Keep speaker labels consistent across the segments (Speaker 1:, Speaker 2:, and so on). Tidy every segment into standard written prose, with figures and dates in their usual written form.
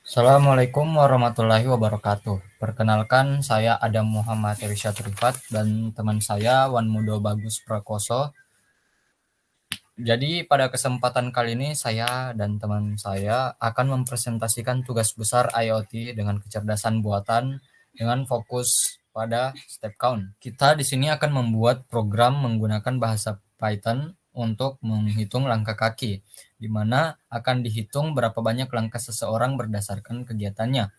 Speaker 1: Assalamualaikum warahmatullahi wabarakatuh. Perkenalkan, saya Adam Muhammad Irsyad Rifat dan teman saya Wan Mudo Bagus Prakoso. Jadi pada kesempatan kali ini saya dan teman saya akan mempresentasikan tugas besar IoT dengan kecerdasan buatan dengan fokus pada step count. Kita di sini akan membuat program menggunakan bahasa Python untuk menghitung langkah kaki, di mana akan dihitung berapa banyak langkah seseorang berdasarkan kegiatannya.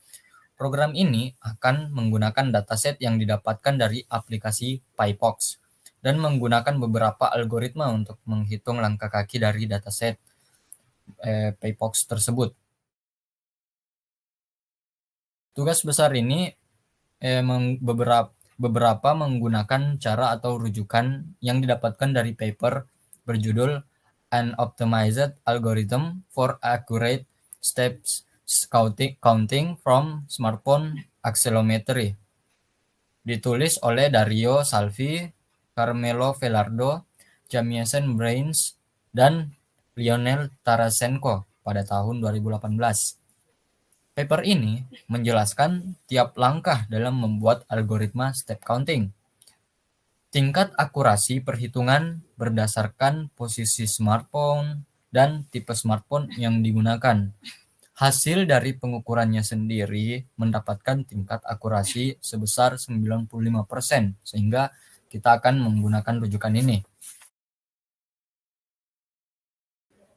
Speaker 1: Program ini akan menggunakan dataset yang didapatkan dari aplikasi PyPox dan menggunakan beberapa algoritma untuk menghitung langkah kaki dari dataset PyPox tersebut. Tugas besar ini beberapa menggunakan cara atau rujukan yang didapatkan dari paper berjudul An Optimized Algorithm for Accurate Steps Counting from Smartphone Accelerometry. Ditulis oleh Dario Salvi, Carmelo Velardo, Jamieson Brains, dan Lionel Tarasenko pada tahun 2018. Paper ini menjelaskan tiap langkah dalam membuat algoritma step counting. Tingkat akurasi perhitungan berdasarkan posisi smartphone dan tipe smartphone yang digunakan. Hasil dari pengukurannya sendiri mendapatkan tingkat akurasi sebesar 95%, sehingga kita akan menggunakan rujukan ini.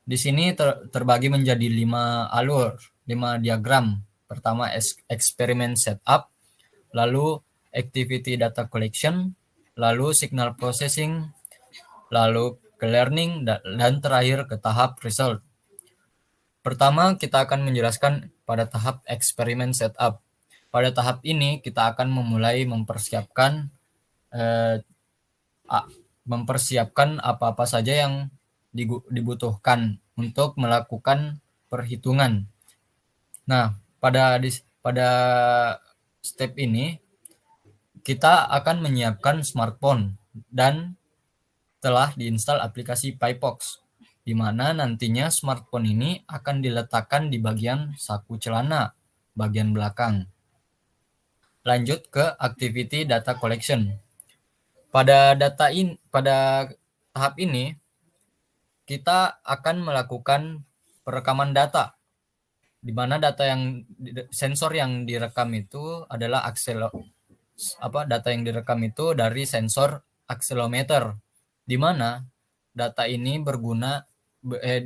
Speaker 1: Di sini terbagi menjadi 5 diagram. Pertama eksperimen setup, lalu activity data collection, lalu signal processing, lalu ke learning, dan terakhir ke tahap result. Pertama, kita akan menjelaskan pada tahap eksperimen setup. Pada tahap ini, kita akan memulai mempersiapkan apa-apa saja yang dibutuhkan untuk melakukan perhitungan. Nah, pada step ini, kita akan menyiapkan smartphone dan telah diinstal aplikasi PyPox, di mana nantinya smartphone ini akan diletakkan di bagian saku celana, bagian belakang. Lanjut ke activity data collection. Pada tahap ini, kita akan melakukan perekaman data, di mana sensor yang direkam itu adalah data yang direkam itu dari sensor accelerometer, di mana data ini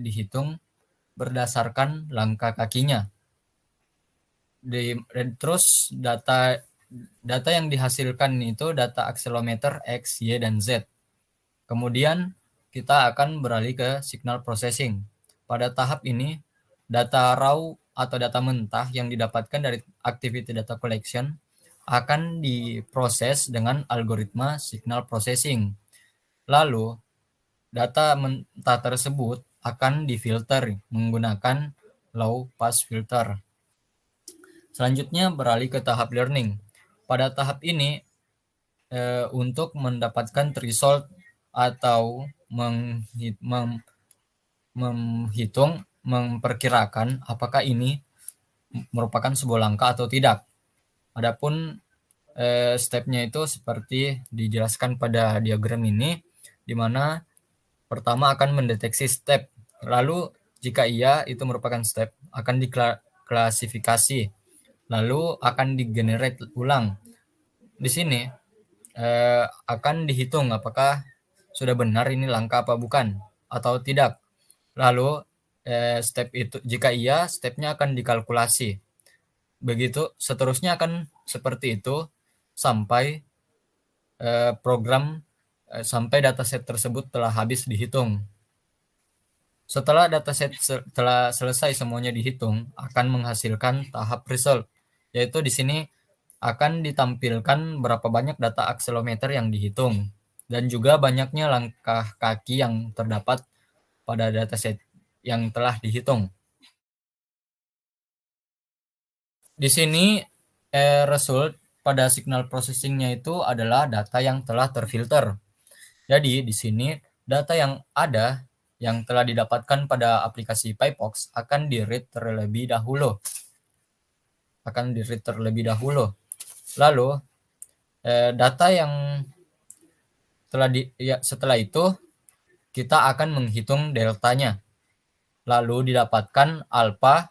Speaker 1: dihitung berdasarkan langkah kakinya. Terus data yang dihasilkan itu data accelerometer X, Y, dan Z. Kemudian kita akan beralih ke signal processing. Pada tahap ini, data raw atau data mentah yang didapatkan dari activity data collection akan diproses dengan algoritma signal processing. Lalu, data mentah tersebut akan difilter menggunakan low pass filter. Selanjutnya beralih ke tahap learning. Pada tahap ini, untuk mendapatkan result atau memperkirakan apakah ini merupakan sebuah langkah atau tidak. Adapun stepnya itu seperti dijelaskan pada diagram ini, di mana pertama akan mendeteksi step, lalu jika iya itu merupakan step akan diklasifikasi, lalu akan digenerate ulang. Di sini akan dihitung apakah sudah benar ini langkah apa bukan atau tidak. Lalu step itu jika iya, stepnya akan dikalkulasi. Begitu seterusnya akan seperti itu sampai sampai dataset tersebut telah habis dihitung. Setelah dataset telah selesai semuanya dihitung, akan menghasilkan tahap result, yaitu di sini akan ditampilkan berapa banyak data accelerometer yang dihitung dan juga banyaknya langkah kaki yang terdapat pada dataset yang telah dihitung. Di sini result pada signal processing-nya itu adalah data yang telah terfilter. Jadi di sini data yang ada yang telah didapatkan pada aplikasi PyPox akan di-read terlebih dahulu. akan di-read terlebih dahulu. Lalu data yang setelah itu kita akan menghitung deltanya. Lalu didapatkan alfa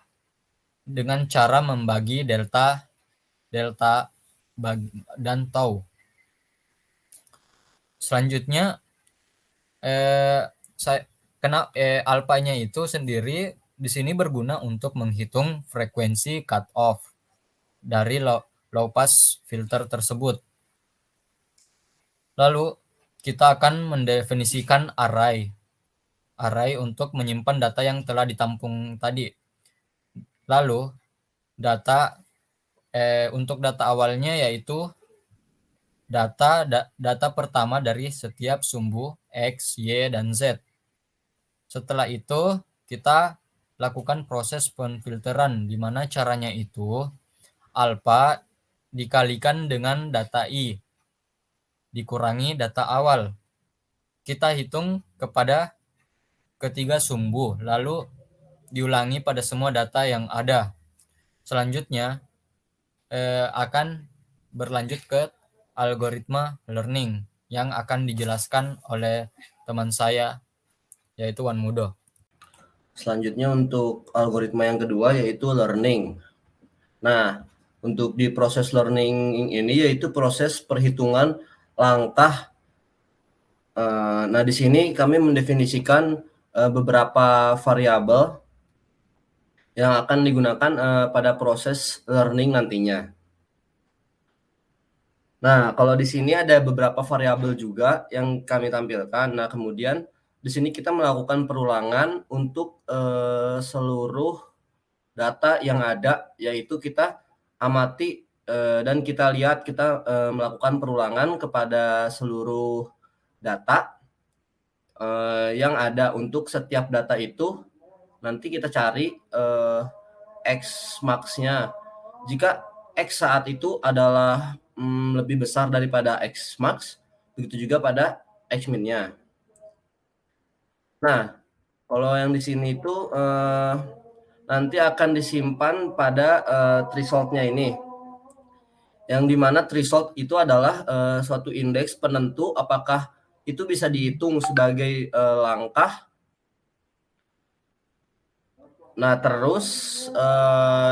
Speaker 1: dengan cara membagi delta dan tau. Selanjutnya alfanya itu sendiri di sini berguna untuk menghitung frekuensi cut off dari low pass filter tersebut. Lalu kita akan mendefinisikan array untuk menyimpan data yang telah ditampung tadi. Lalu untuk data awalnya yaitu data pertama dari setiap sumbu X, Y, dan Z. Setelah itu kita lakukan proses penfilteran, di mana caranya itu alfa dikalikan dengan data I dikurangi data awal. Kita hitung kepada ketiga sumbu, lalu diulangi pada semua data yang ada. Selanjutnya akan berlanjut ke algoritma learning yang akan dijelaskan oleh teman saya, yaitu Wan Mudo.
Speaker 2: Selanjutnya untuk algoritma yang kedua yaitu learning. Nah, untuk di proses learning ini yaitu proses perhitungan langkah. Nah, di sini kami mendefinisikan beberapa variabel yang akan digunakan pada proses learning nantinya. Nah, kalau di sini ada beberapa variabel juga yang kami tampilkan. Nah, kemudian di sini kita melakukan perulangan untuk seluruh data yang ada, yaitu kita amati dan kita lihat, kita melakukan perulangan kepada seluruh data yang ada. Untuk setiap data itu nanti kita cari X max-nya. Jika X saat itu adalah lebih besar daripada X max, begitu juga pada X min-nya. Nah, kalau yang di sini itu nanti akan disimpan pada threshold-nya ini, yang dimana threshold itu adalah suatu indeks penentu apakah itu bisa dihitung sebagai langkah. Nah, terus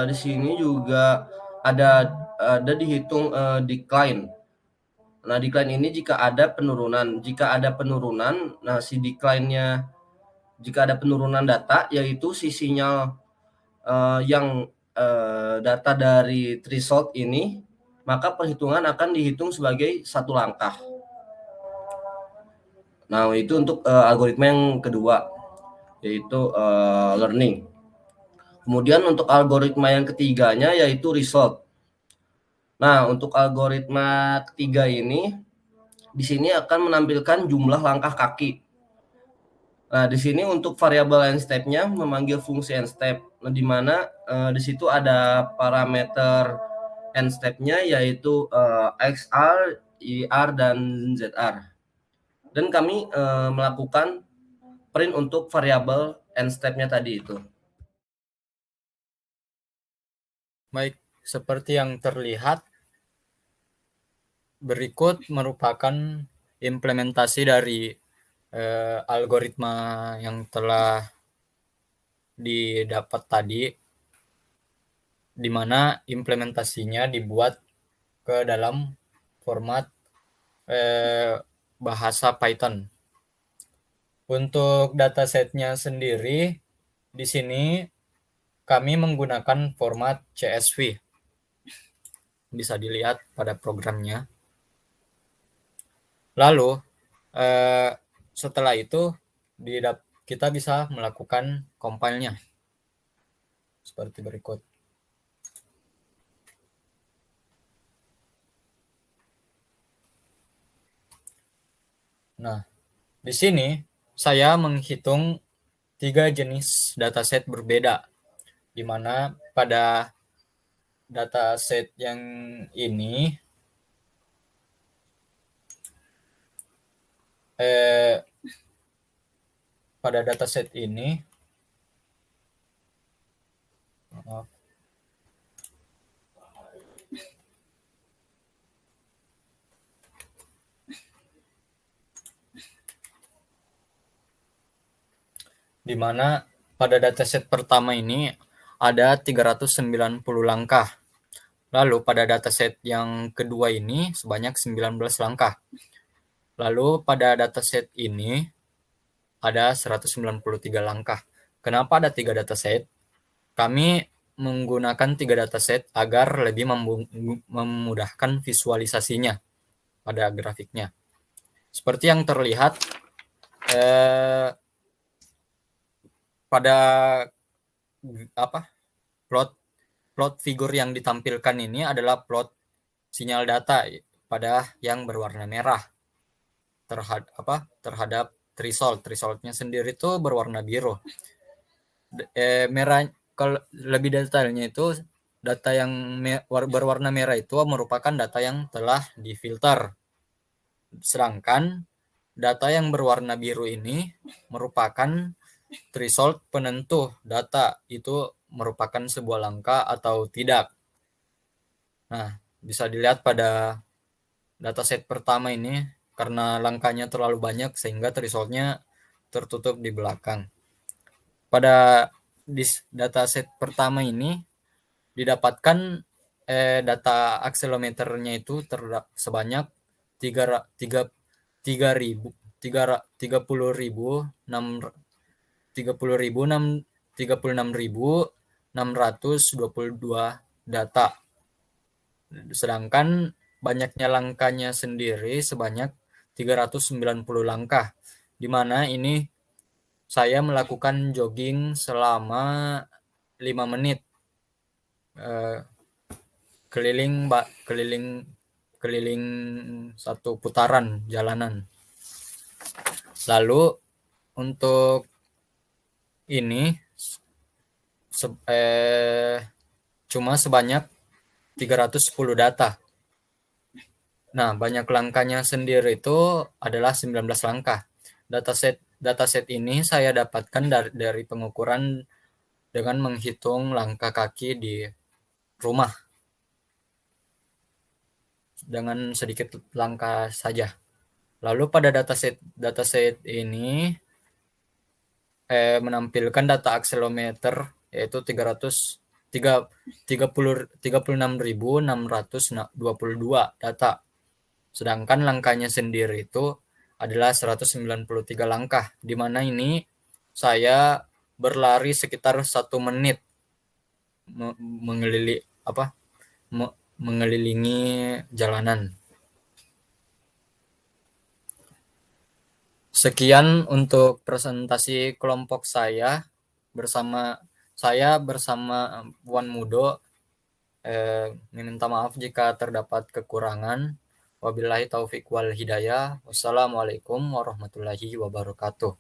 Speaker 2: di sini juga ada dihitung decline. Nah, decline ini jika ada penurunan. Jika ada penurunan, nah si decline-nya, jika ada penurunan data, yaitu si sinyal yang data dari threshold ini, maka perhitungan akan dihitung sebagai satu langkah. Nah, itu untuk algoritma yang kedua, yaitu learning. Kemudian untuk algoritma yang ketiganya yaitu result. Nah, untuk algoritma ketiga ini di sini akan menampilkan jumlah langkah kaki. Nah, di sini untuk variabel end step-nya memanggil fungsi end step. Nah, di mana di situ ada parameter end step-nya yaitu XR, IR, dan ZR. Dan kami melakukan print untuk variabel end step-nya tadi itu.
Speaker 1: Baik, seperti yang terlihat, berikut merupakan implementasi dari algoritma yang telah didapat tadi, di mana implementasinya dibuat ke dalam format bahasa Python. Untuk datasetnya sendiri, di sini kami menggunakan format CSV. Bisa dilihat pada programnya. Lalu, setelah itu kita bisa melakukan compile-nya seperti berikut. Nah, di sini saya menghitung 3 jenis dataset berbeda, di mana pada dataset yang ini pada dataset ini di mana pada dataset pertama ini ada 390 langkah. Lalu pada dataset yang kedua ini sebanyak 19 langkah. Lalu pada dataset ini ada 193 langkah. Kenapa ada 3 dataset? Kami menggunakan 3 dataset agar lebih memudahkan visualisasinya pada grafiknya. Seperti yang terlihat pada plot figur yang ditampilkan ini adalah plot sinyal data pada yang berwarna merah terhadap threshold. Thresholdnya sendiri itu berwarna biru. Merah, kalau lebih detailnya itu data yang berwarna merah itu merupakan data yang telah difilter. Sedangkan data yang berwarna biru ini merupakan threshold penentu data itu merupakan sebuah langkah atau tidak. Nah, bisa dilihat pada dataset pertama ini karena langkahnya terlalu banyak sehingga thresholdnya tertutup di belakang. Pada dataset pertama ini didapatkan data akselerometernya itu sebanyak 36.622 data. Sedangkan banyaknya langkahnya sendiri sebanyak 390 langkah, di mana ini saya melakukan jogging selama 5 menit keliling satu putaran jalanan. Lalu untuk ini cuma sebanyak 310 data. Nah, banyak langkahnya sendiri itu adalah 19 langkah. Dataset ini saya dapatkan dari pengukuran dengan menghitung langkah kaki di rumah dengan sedikit langkah saja. Lalu pada dataset ini menampilkan data akselerometer yaitu 36.622 data. Sedangkan langkahnya sendiri itu adalah 193 langkah, di mana ini saya berlari sekitar 1 menit mengelilingi jalanan. Sekian untuk presentasi kelompok saya bersama Puan Mudo. Meminta maaf jika terdapat kekurangan. Wabillahi taufik wal hidayah. Wassalamualaikum warahmatullahi wabarakatuh.